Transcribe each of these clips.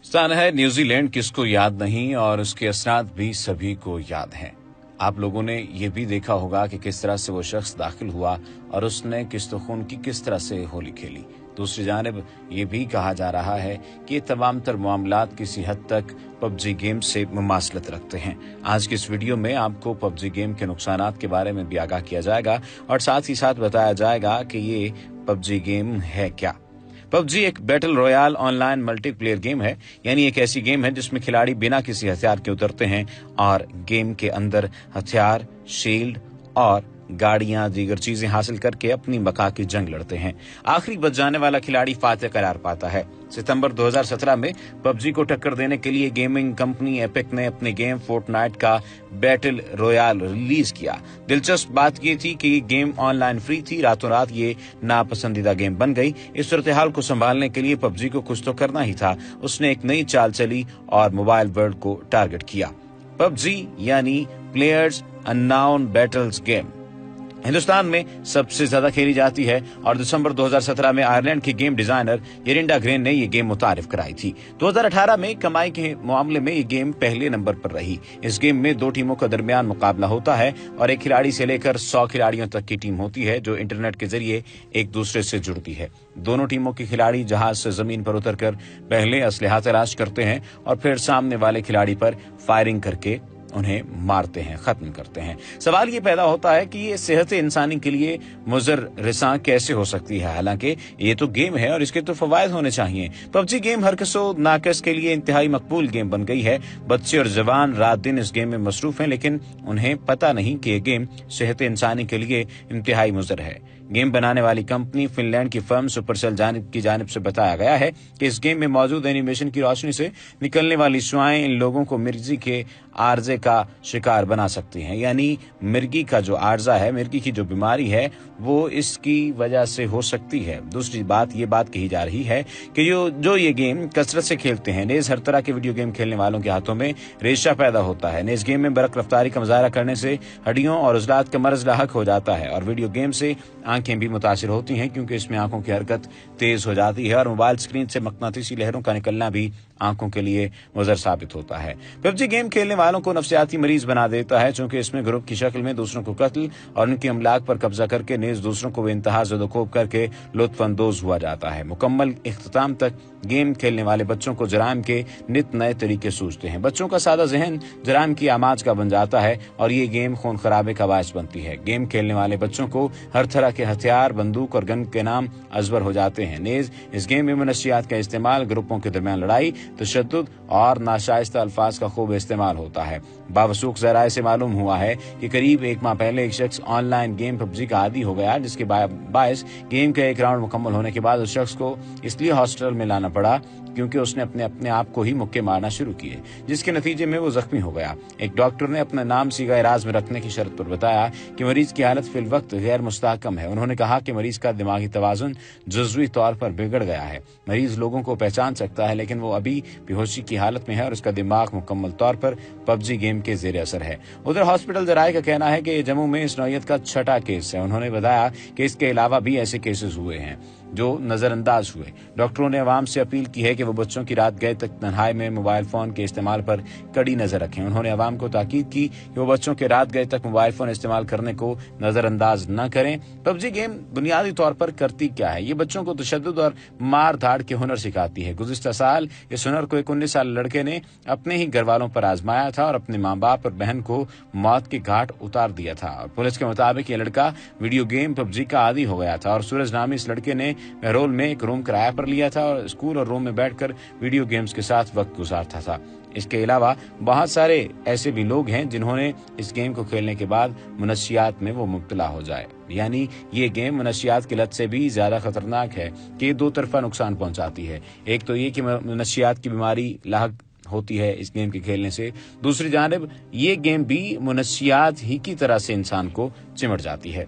स्थान है न्यूजीलैंड, किसको याद नहीं, और उसके असरात भी सभी को याद हैं। आप लोगों ने ये भी देखा होगा कि किस तरह से वो शख्स दाखिल हुआ और उसने किस्तखून की किस तरह से होली खेली। दूसरी जानिब ये भी कहा जा रहा है कि ये तमाम तर मामलात किसी हद तक पबजी गेम से मुमासलत रखते हैं। आज की इस वीडियो में आपको पबजी गेम के नुकसानात के बारे में भी आगाह किया जाएगा और साथ ही साथ बताया जाएगा कि ये पबजी गेम है क्या। पबजी एक battle royal online multiplayer game है, यानी एक ऐसी गेम है जिसमें खिलाड़ी बिना किसी हथियार के उतरते हैं और गेम के अंदर हथियार, शील्ड और गाड़ियां दीगर चीजें हासिल करके अपनी बका की जंग लड़ते हैं। आखिरी बच जाने वाला खिलाड़ी फातेह करार पाता है। सितंबर 2017 में पबजी को टक्कर देने के लिए गेमिंग कंपनी एपिक ने अपने गेम फोर्टनाइट का बैटल रॉयल रिलीज किया। दिलचस्प बात ये थी कि गेम ऑनलाइन फ्री थी, रातों रात ये नापसंदीदा गेम बन गई। इस सूरत-ए-हाल को संभालने के लिए पबजी को कुछ तो करना ही था। उसने एक नई चाल चली और मोबाइल वर्ल्ड को टारगेट किया। पबजी यानी players unknown battles game Hindustan में सबसे ज्यादा खेली जाती है और दिसंबर 2017 में आयरलैंड की गेम डिजाइनर येरिंडा ग्रेन ने ये गेम मुतारिफ कराई थी। 2018 में कमाई के मामले में ये गेम पहले नंबर पर रही। इस गेम में दो टीमों का दरमियान मुकाबला होता है और एक खिलाड़ी से लेकर 100 खिलाड़ियों तक की टीम होती है जो इंटरनेट के जरिए एक दूसरे से जुड़ती है। दोनों टीमों के खिलाड़ी जहाज से जमीन पर उतरकर पहले असलहा तलाश करते हैं और फिर सामने वाले खिलाड़ी पर फायरिंग करके उन्हें मारते हैं, खत्म करते हैं। सवाल ये पैदा होता है कि ये सेहत इंसानी के लिए मुजर रिसा कैसे हो सकती है। हालांकि ये तो गेम है और इसके तो फवायद होने चाहिए। पबजी गेम हर किसो नाकस के लिए इंतहाई मकबूल गेम बन गई है। बच्चे और जवान रात दिन इस गेम में मसरूफ हैं, लेकिन उन्हें पता नहीं कि ये गेम सेहत इंसानी के लिए इंतहाई मुजर है। गेम बनाने वाली कंपनी फिनलैंड की फर्म सुपरसेल की जानिब से बताया गया है कि इस गेम में मौजूद एनिमेशन की रोशनी से निकलने वाली शुआएं इन लोगों को मिर्गी के आर्जे का शिकार बना सकती हैं। यानी मिर्गी का जो आर्जा है, मिर्गी की जो बीमारी है, वो इसकी वजह से हो सकती है। दूसरी बात ये बात कही जा रही है कि जो ये गेम कसरत से खेलते हैं, नेज हर तरह के वीडियो गेम खेलने वालों के हाथों में रेशा पैदा होता है। नेज गेम में बरक रफ्तारी का मुजाहरा करने से हड्डियों और उजलात का मर्ज लाहक हो जाता है और वीडियो गेम से आंखें भी मुतासिर होती हैं क्योंकि इसमें आंखों की हरकत तेज हो जाती है और मोबाइल स्क्रीन से मकनातीसी लहरों का निकलना भी आंखों के लिए मुजर साबित होता है। पबजी गेम खेलने वालों को नफ्सियाती मरीज बना देता है, चूंकि इसमें ग्रुप की शक्ल में दूसरों को कत्ल और उनके अमलाक पर कब्जा करके नेज दूसरों को बेइंतहा ज़दोकोब करके लुत्फ अंदोज हुआ जाता है। मुकम्मल इख्तिताम तक गेम खेलने वाले बच्चों को जराइम के नित नए तरीके सूझते हैं। बच्चों का सादा जहन जराइम की आमाज का बन जाता है और ये गेम खून खराबे का बायस बनती है। गेम खेलने वाले बच्चों को हर तरह के हथियार, बंदूक और गन के नाम अजबर हो जाते हैं। नेज इस गेम में मनशियात का इस्तेमाल, ग्रुपों के दरमियान लड़ाई, तशद्दुद और नाशाइस्ता अल्फाज का खूब इस्तेमाल होता है। बावसूख ज़राए से मालूम हुआ है कि करीब एक माह पहले एक शख्स ऑनलाइन गेम पबजी का आदी हो गया, जिसके बायस गेम का एक राउंड मुकम्मल होने के बाद उस शख्स को इसलिए हॉस्पिटल में लाना पड़ा क्योंकि उसने अपने आप को ही मुक्के मारना शुरू किए, जिसके नतीजे में वो जख्मी हो गया। एक डॉक्टर ने अपना नाम सीगा राज में रखने की शर्त पर बताया कि मरीज की हालत फिल वक्त गैर मुस्तहकम है। उन्होंने कहा कि मरीज का दिमागी तवाजुन जुज़वी तौर पर बिगड़ गया है। मरीज लोगों को पहचान सकता है, लेकिन वो अभी बेहोशी की हालत में है और उसका दिमाग मुकम्मल तौर पर पबजी गेम के जेर असर है। उधर हॉस्पिटल जराये का कहना है कि ये जम्मू में इस नौयत का छठा केस है। उन्होंने बताया कि इसके अलावा भी ऐसे केसेस हुए हैं जो नजरअंदाज हुए। डॉक्टरों ने अवाम से अपील की है कि वो बच्चों की रात गए तक तन्हाई में मोबाइल फोन के इस्तेमाल पर कड़ी नजर रखें। उन्होंने अवाम को ताकीद की कि वो बच्चों के रात गए तक मोबाइल फोन इस्तेमाल करने को नजरअंदाज न करें। पबजी गेम बुनियादी तौर पर करती क्या है? ये बच्चों को तशद्दुद और मार धाड़ के हुनर सिखाती है। गुज़िश्ता साल इस हुनर को एक 19 साल लड़के ने अपने ही घर वालों पर आजमाया था और अपने माँ बाप और बहन को मौत के घाट उतार दिया था। और पुलिस के मुताबिक ये लड़का वीडियो गेम पबजी का आदी हो गया था और सूरज नामी इस लड़के ने महरोल में एक रूम किराया पर लिया था और स्कूल और रूम में बैठकर वीडियो गेम्स के साथ वक्त गुजारता था। इसके अलावा बहुत सारे ऐसे भी लोग हैं जिन्होंने इस गेम को खेलने के बाद मुनशियात में वो मुब्तला हो जाए। यानी ये गेम मुनशियात की लत से भी ज्यादा खतरनाक है कि दो तरफा नुकसान पहुंचाती है। एक तो ये कि मुनशियात की बीमारी लाहक होती है इस गेम के खेलने से, दूसरी जानिब ये गेम भी मुनशियात ही की तरह से इंसान को चिमट जाती है।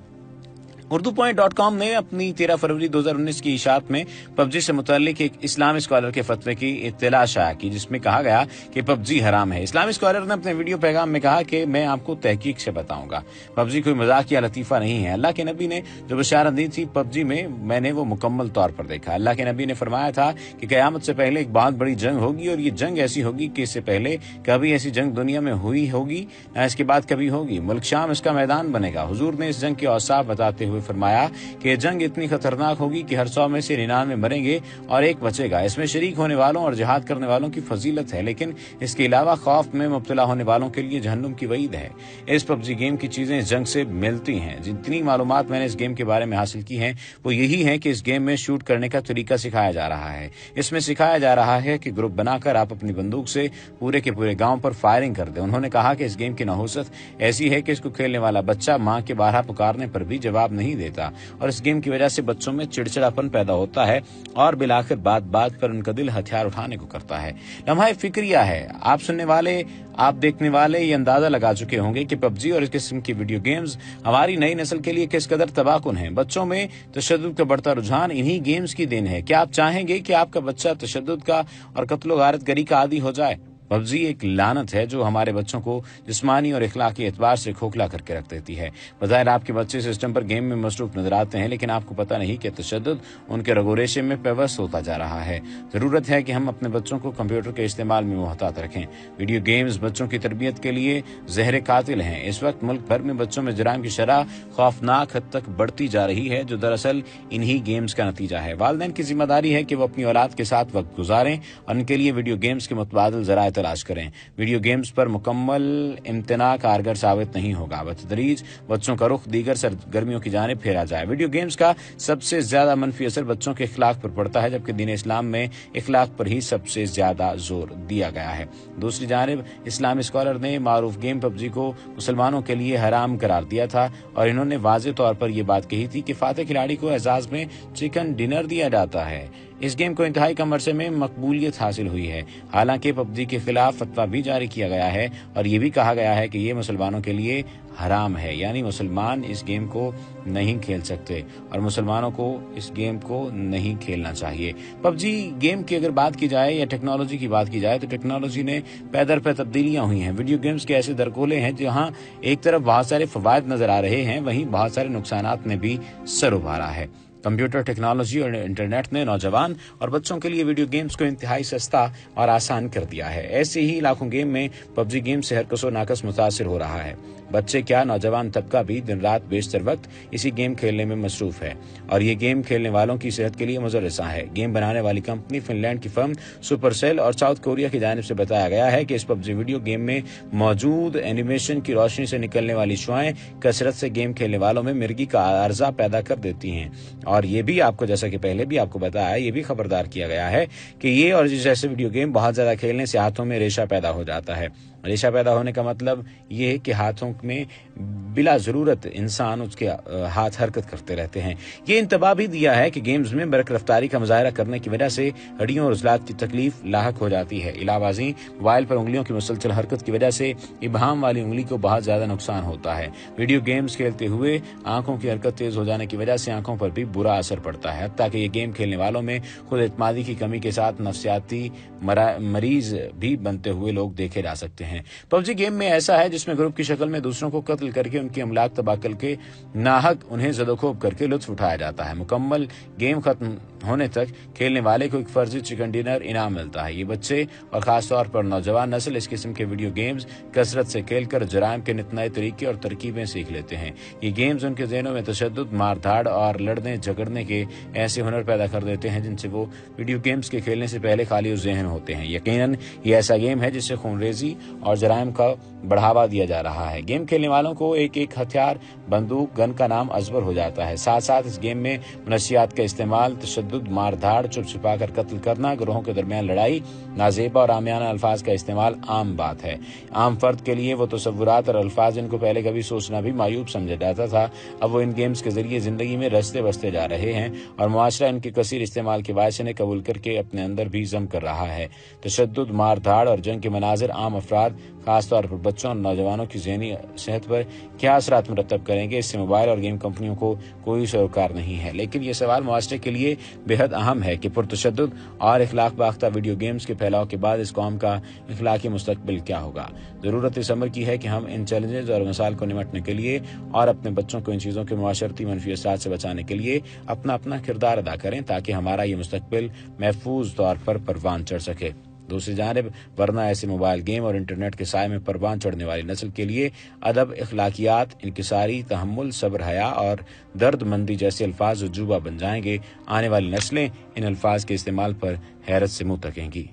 urdu.com ने अपनी 13 फरवरी 2019 की इशात में पबजी से मुताल्लिक एक इस्लामी स्कॉलर के फतवे की इत्तला शाया की, जिसमें कहा गया कि पबजी हराम है। इस्लामी स्कॉलर ने अपने वीडियो पैगाम में कहा कि मैं आपको तहकीक से बताऊंगा, पबजी कोई मजाक या लतीफा नहीं है। अल्लाह के नबी ने जो बशारत दी थी पबजी में, मैंने वो मुकम्मल तौर पर देखा। अल्लाह के नबी ने फरमाया था कि क़यामत से पहले एक बहुत बड़ी जंग होगी, और ये जंग ऐसी होगी कि इससे पहले कभी ऐसी जंग दुनिया में हुई होगी ना इसके बाद कभी होगी। मुल्क शाम इसका मैदान बनेगा। हुजूर ने इस जंग के औसाफ बताते हुए फरमाया कि यह जंग इतनी खतरनाक होगी कि हर 100 में से 99 मरेंगे और एक बचेगा। इसमें शरीक होने वालों और जिहाद करने वालों की फजीलत है, लेकिन इसके अलावा खौफ में मुब्तला होने वालों के लिए जहन्नुम की वईद है। इस पबजी गेम की चीजें इस जंग से मिलती हैं। जितनी मालूमात मैंने इस गेम के बारे में हासिल की हैं वो यही है कि इस गेम में शूट करने का तरीका सिखाया जा रहा है। इसमें सिखाया जा रहा है कि ग्रुप बनाकर आप अपनी बंदूक से पूरे के पूरे गांव पर फायरिंग कर दें। उन्होंने कहा कि इस गेम की नहुसत ऐसी है कि इसको खेलने वाला बच्चा मां के बारहा पुकारने पर भी जवाब नहीं देता, और इस गेम की वजह से बच्चों में चिड़चिड़ापन पैदा होता है और बिलाखिर बात बात पर उनका दिल हथियार उठाने को करता है। लम्हा फिक्रिया है। आप सुनने वाले, आप देखने वाले ये अंदाजा लगा चुके होंगे कि पबजी और इस किस्म की वीडियो गेम्स हमारी नई नस्ल के लिए किस कदर तबाहकुन है। बच्चों में तशद्दुद का बढ़ता रुझान इन्हीं गेम्स की देन है। क्या आप चाहेंगे कि आपका बच्चा तशद्दुद का और कत्ल गारतगरी का आदी हो जाए? पबजी एक लानत है जो हमारे बच्चों को जिस्मानी और इखलाकी एतबार से खोखला करके रख देती है। बज़ाहिर आपके बच्चे सिस्टम पर गेम में मसरूफ नजर आते हैं, लेकिन आपको पता नहीं कि तशद्दुद उनके रगोरेशे में पेवस्त होता जा रहा है। जरूरत है कि हम अपने बच्चों को कंप्यूटर के इस्तेमाल में मुहतात रखें। वीडियो गेम्स बच्चों की तरबियत के लिए जहर कातिल हैं। इस वक्त मुल्क भर में बच्चों में जराइम की शरह खौफनाक हद तक बढ़ती जा रही है, जो दरअसल इन्हीं गेम्स का नतीजा है। वालिदैन की जिम्मेदारी है कि वो अपनी औलाद के साथ वक्त गुजारें और इनके लिए वीडियो गेम्स के मुतबादिल ज़राए तलाश करें। वीडियो गेम्स पर मुकम्मल इम्तना कारगर साबित नहीं होगा। बतदरीज बच्चों का रुख दीगर सरगर्मियों की जानिब फेरा जाए। वीडियो गेम्स का सबसे ज्यादा मनफी असर बच्चों के इखलाक पर पड़ता है, जबकि दीन इस्लाम में इखलाक पर ही सबसे ज्यादा जोर दिया गया है। दूसरी जानिब इस्लामी स्कॉलर ने मारूफ गेम पबजी को मुसलमानों के लिए हराम करार दिया था, और इन्होंने वाज़ेह तौर पर यह बात कही थी कि फातेह खिलाड़ी को एजाज में चिकन डिनर दिया जाता है। इस गेम को इंतहाई कम अरसे में मकबूलियत हासिल हुई है। हालांकि पबजी के खिलाफ फतवा भी जारी किया गया है और ये भी कहा गया है कि ये मुसलमानों के लिए हराम है, यानी मुसलमान इस गेम को नहीं खेल सकते और मुसलमानों को इस गेम को नहीं खेलना चाहिए। पबजी गेम की अगर बात की जाए या टेक्नोलॉजी की बात की जाए तो टेक्नोलॉजी ने पै दर पे तब्दीलियां हुई हैं। वीडियो गेम्स के ऐसे दरकोले हैं जहां एक तरफ बहुत सारे फवायद नजर आ रहे हैं, वहीं बहुत सारे नुकसानात ने भी सर उभारा है। कंप्यूटर टेक्नोलॉजी और इंटरनेट ने नौजवान और बच्चों के लिए वीडियो गेम्स को इंतहाई सस्ता और आसान कर दिया है। ऐसे ही लाखों गेम में पबजी गेम से हर कसो नाकस मुतासिर हो रहा है। बच्चे क्या, नौजवान तबका भी दिन रात बेशतर वक्त इसी गेम खेलने में मसरूफ है, और ये गेम खेलने वालों की सेहत के लिए मुज़र्रिसा है। गेम बनाने वाली कंपनी फिनलैंड की फर्म सुपरसेल और साउथ कोरिया की जानिब से बताया गया है कि इस पबजी वीडियो गेम में मौजूद एनिमेशन की रोशनी से निकलने वाली शुआएं कसरत से गेम खेलने वालों में मिर्गी का अर्जा पैदा कर देती हैं। और ये भी आपको, जैसा कि पहले भी आपको बताया, ये भी खबरदार किया गया है कि ये और जैसे वीडियो गेम बहुत ज्यादा खेलने से हाथों में रेशा पैदा हो जाता है। रेशा पैदा होने का मतलब ये है कि हाथों में बिला जरूरत इंसान उसके हाथ हरकत करते रहते हैं। ये इंतबाह भी दिया है कि गेम्स में बरक रफ्तारी का मुजाहरा करने की वजह से हड्डियों और उज़लात की तकलीफ लाहक हो जाती है। इलावाज़ी मोबाइल पर उंगलियों की मुसलसल हरकत की वजह से इब्हाम वाली उंगली को बहुत ज्यादा नुकसान होता है। वीडियो गेम्स खेलते हुए आंखों की हरकत तेज हो जाने की वजह से आंखों पर भी बुरा असर पड़ता है। हत्ता कि ये गेम खेलने वालों में खुद एतमादी की कमी के साथ नफ्सियाती मरीज भी बनते हुए लोग देखे जा सकते हैं। पबजी गेम में ऐसा है जिसमें ग्रुप की शक्ल में दूसरों को कत्ल करके उनकी अमलाक तबाह करके नाहक उन्हें ज़दोखोब करके लुत्फ उठाया जाता है। मुकम्मल गेम खत्म होने तक खेलने वाले को एक फर्जी चिकन डिनर इनाम मिलता है। ये बच्चे और खास तौर पर नौजवान नस्ल इस किस्म के वीडियो गेम्स कसरत से खेलकर जराइम के नित नए तरीके और तरकीबें सीख लेते हैं। ये गेम्स उनके ज़हनों में तशद्दुद, मारधाड़ और लड़ने झगड़ने के ऐसे हुनर पैदा कर देते हैं जिनसे वो वीडियो गेम्स के खेलने से पहले खाली ज़हन होते हैं। यकीनन ये ऐसा गेम है जिससे खूनरेजी और जराइम का बढ़ावा दिया जा रहा है। गेम खेलने वालों को एक एक हथियार, बंदूक, गन का नाम अजबर हो जाता है। साथ साथ इस गेम में मनशियात का इस्तेमाल, तशद्दुद तशद्दुद, मार धाड़, छुप छिपा कर कत्ल करना, ग्रोहों के दरमियान लड़ाई, नाजेबा और आमियाना अल्फाज का इस्तेमाल आम बात है। आम फर्द के लिए वो तसव्वुरात और अल्फाज जिनको पहले कभी सोचना भी मायूब समझा जाता था, अब वो इन गेम्स के जरिए जिंदगी में रचते बसते जा रहे हैं और मुआशरा इनके कसीर इस्तेमाल के बायस इन्हें कबूल करके अपने अंदर भी जम कर रहा है। तशद्दुद, मार धाड़ और जंग के मनाजिर आम अफराद, खासतौर पर बच्चों और नौजवानों की ज़हनी सेहत पर क्या असरात मुरतब करेंगे, इससे मोबाइल और गेम कंपनियों को कोई सरोकार नहीं है। लेकिन ये सवाल मुआशरे के लिए बेहद अहम है कि पुरतशद्दुद और इखलाक बाख्ता वीडियो गेम्स के फैलाव के बाद इस कौम का इखलाकी मुस्तकबिल क्या होगा। ज़रूरत इस अमर की है कि हम इन चैलेंजेस और मसाइल को निमटने के लिए और अपने बच्चों को इन चीज़ों के मुआशरती मनफी असरात से बचाने के लिए अपना किरदार अदा करें, ताकि हमारा ये मुस्तकबिल महफूज तौर पर परवान चढ़ सके। दूसरी जानिब वरना ऐसे मोबाइल गेम और इंटरनेट के साए में परवान चढ़ने वाली नस्ल के लिए अदब, इखलाकियात, इनकिसारी, तहम्मुल, सब्र, हया और दर्दमंदी जैसे अल्फाज उजूबा बन जाएंगे। आने वाली नस्लें इन अल्फाज के इस्तेमाल पर हैरत से मुंह तकेंगी।